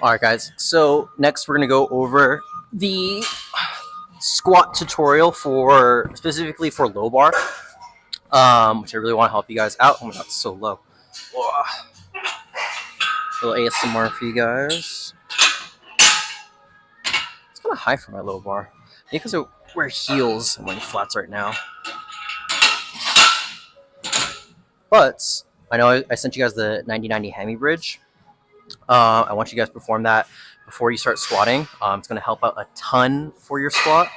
Alright guys, so next we're going to go over the squat tutorial for specifically for low bar, which I really want to help you guys out. Oh my god, it's so low. Ugh. A little ASMR for you guys. It's kind of high for my low bar. Maybe because I wear heels and wearing flats right now. But I know I sent you guys the 90-90 Hemi Bridge. I want you guys to perform that before you start squatting. It's going to help out a ton for your squat,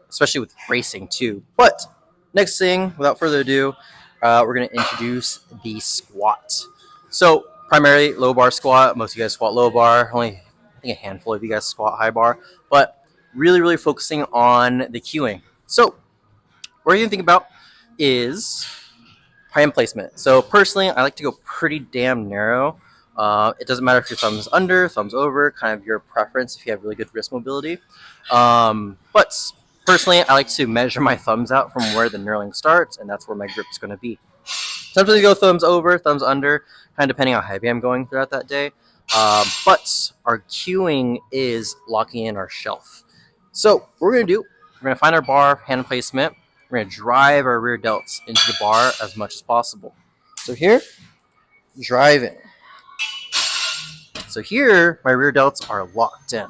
especially with racing too. But next thing, without further ado, we're going to introduce the squat. So primarily low bar squat. Most of you guys squat low bar. Only I think a handful of you guys squat high bar. But really focusing on the cueing. So what you're going to think about is hand placement. So personally, I like to go pretty damn narrow. It doesn't matter if your thumb's under, thumb's over, kind of your preference if you have really good wrist mobility. But personally, I like to measure my thumbs out from where the knurling starts, and that's where my grip's going to be. Sometimes you go thumbs over, thumbs under, kind of depending on how heavy I'm going throughout that day. But our cueing is locking in our shelf. So what we're going to do, we're going to find our bar hand placement. We're going to drive our rear delts into the bar as much as possible. So here, driving. So here, my rear delts are locked in.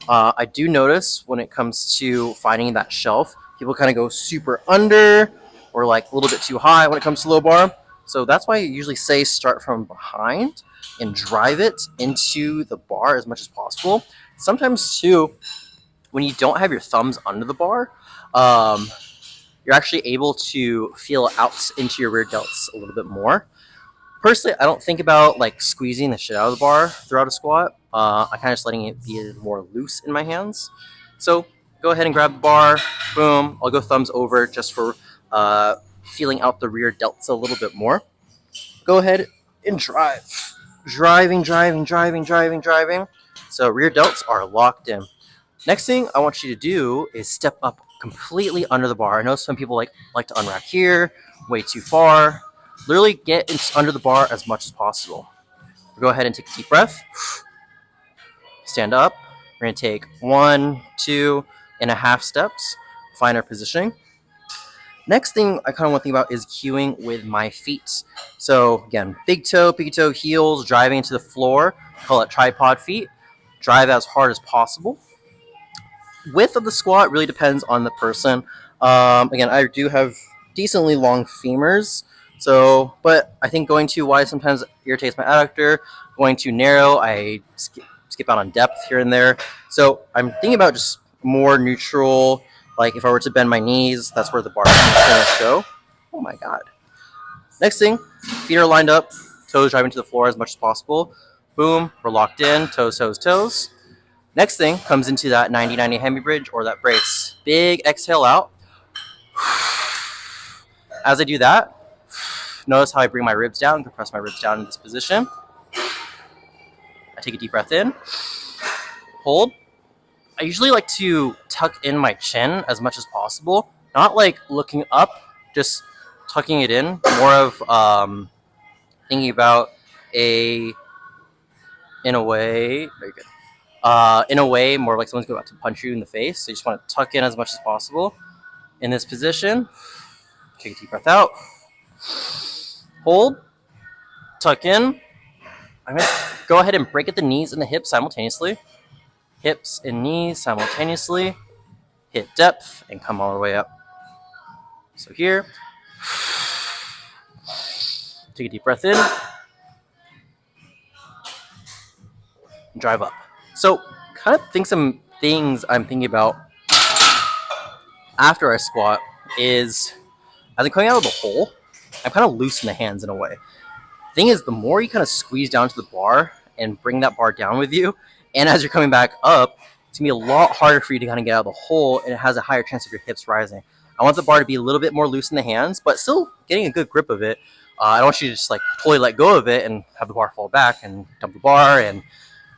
I do notice when it comes to finding that shelf, people kind of go super under or like a little bit too high when it comes to low bar. So that's why I usually say start from behind and drive it into the bar as much as possible. Sometimes too, when you don't have your thumbs under the bar, you're actually able to feel out into your rear delts a little bit more. Personally, I don't think about like squeezing the shit out of the bar throughout a squat. I kind of just letting it be more loose in my hands. So go ahead and grab the bar. Boom. I'll go thumbs over just for feeling out the rear delts a little bit more. Go ahead and drive. Driving. So rear delts are locked in. Next thing I want you to do is step up completely under the bar. I know some people like to unrack here, way too far. Literally get under the bar as much as possible. Go ahead and take a deep breath. Stand up. We're going to take 1, 2.5 steps. Find our positioning. Next thing I kind of want to think about is cueing with my feet. So again, big toe, pinky toe, heels, driving into the floor. Call it tripod feet. Drive as hard as possible. Width of the squat really depends on the person. Again, I do have decently long femurs, but I think going too wide sometimes irritates my adductor. Going too narrow, I skip out on depth here and there. So I'm thinking about just more neutral. Like if I were to bend my knees, that's where the bar is going to go. Oh my god. Next thing, feet are lined up, toes driving to the floor as much as possible. Boom, we're locked in, toes. Next thing comes into that 90-90 Hemi Bridge or that brace. Big exhale out. As I do that, notice how I bring my ribs down, compress my ribs down in this position. I take a deep breath in, hold. I usually like to tuck in my chin as much as possible. Not like looking up, just tucking it in. More of thinking about in a way, very good. In a way, more like someone's about to punch you in the face. So you just want to tuck in as much as possible. In this position, take a deep breath out. Hold. Tuck in. I'm going to go ahead and break at the knees and the hips simultaneously. Hips and knees simultaneously. Hit depth and come all the way up. So here. Take a deep breath in. And drive up. So kind of some things I'm thinking about after I squat is as I'm coming out of the hole, I'm kind of loose in the hands in a way. Thing is, the more you kind of squeeze down to the bar and bring that bar down with you, and as you're coming back up, it's going to be a lot harder for you to kind of get out of the hole, and it has a higher chance of your hips rising. I want the bar to be a little bit more loose in the hands, but still getting a good grip of it. I don't want you to just like totally let go of it and have the bar fall back and dump the bar, and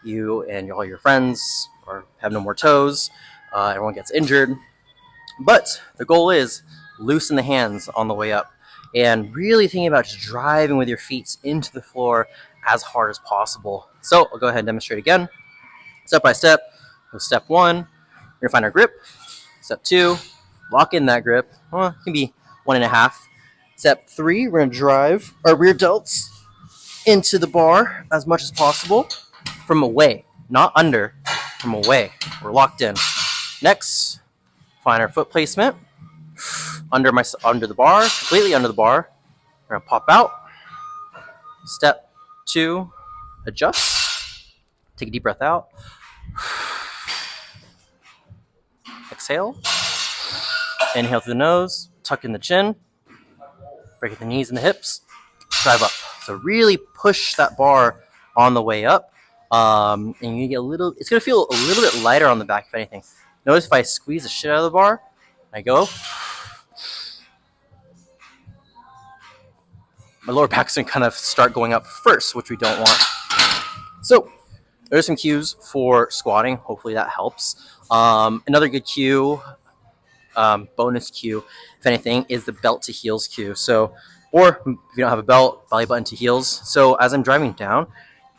you and all your friends or have no more toes. Everyone gets injured. But the goal is loosen the hands on the way up and really thinking about just driving with your feet into the floor as hard as possible. So I'll go ahead and demonstrate again, step by step. So step 1, we're gonna find our grip. Step 2, lock in that grip. Well, it can be 1.5. Step 3, we're gonna drive our rear delts into the bar as much as possible from away, not under, from away. We're locked in. Next, find our foot placement under the bar, completely under the bar. We're gonna pop out. Step 2, adjust. Take a deep breath out. Exhale. Inhale through the nose, tuck in the chin, break at the knees and the hips, drive up. So really push that bar on the way up. And you get a little, it's gonna feel a little bit lighter on the back if anything. Notice if I squeeze the shit out of the bar, I go, my lower back's gonna kind of start going up first, which we don't want. So there's some cues for squatting. Hopefully that helps. Another good cue, bonus cue, if anything, is the belt to heels cue. So, or if you don't have a belt, belly button to heels. So as I'm driving down,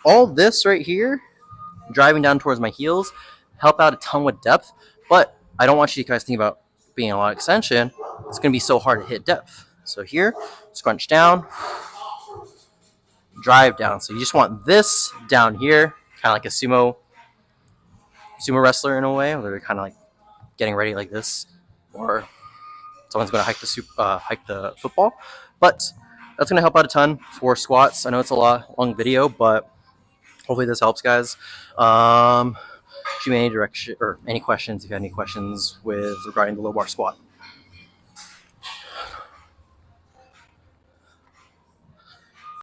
all this right here, driving down towards my heels, help out a ton with depth. But I don't want you guys to think about being a lot of extension. It's going to be so hard to hit depth. So here, scrunch down, drive down. So you just want this down here, kind of like a sumo wrestler in a way, where they're kind of like getting ready like this, or someone's going to hike the football. But that's going to help out a ton for squats. I know it's a long video, but hopefully this helps, guys. Shoot me any direction or any questions if you have any questions regarding the low bar squat.